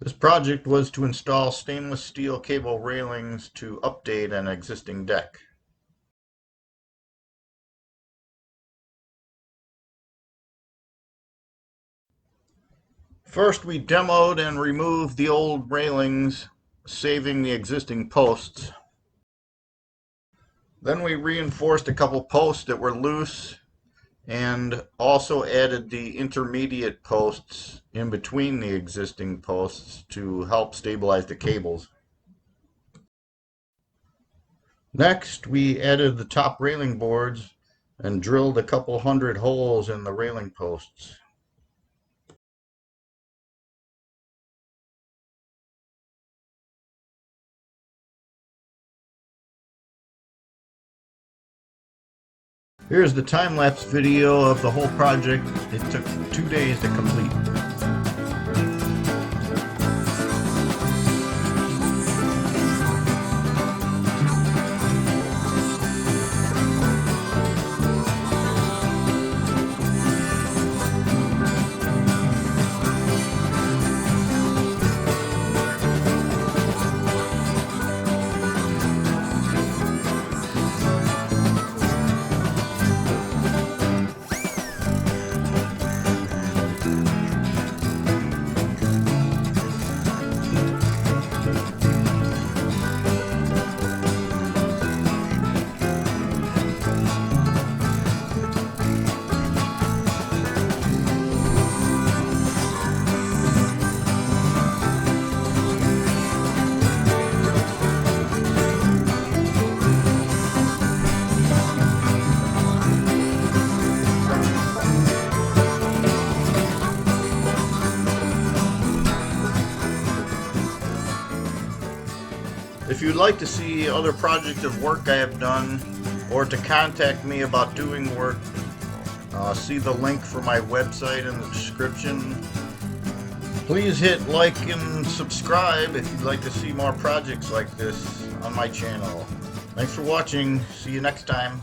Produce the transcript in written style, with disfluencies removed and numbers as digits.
This project was to install stainless steel cable railings to update an existing deck. First, we demoed and removed the old railings, saving the existing posts. Then we reinforced a couple posts that were loose and also added the intermediate posts in between the existing posts to help stabilize the cables. Next, we added the top railing boards and drilled a couple hundred holes in the railing posts. Here's the time-lapse video of the whole project. It took 2 days to complete. If you'd like to see other projects of work I have done, or to contact me about doing work, see the link for my website in the description. Please hit like and subscribe if you'd like to see more projects like this on my channel. Thanks for watching. See you next time.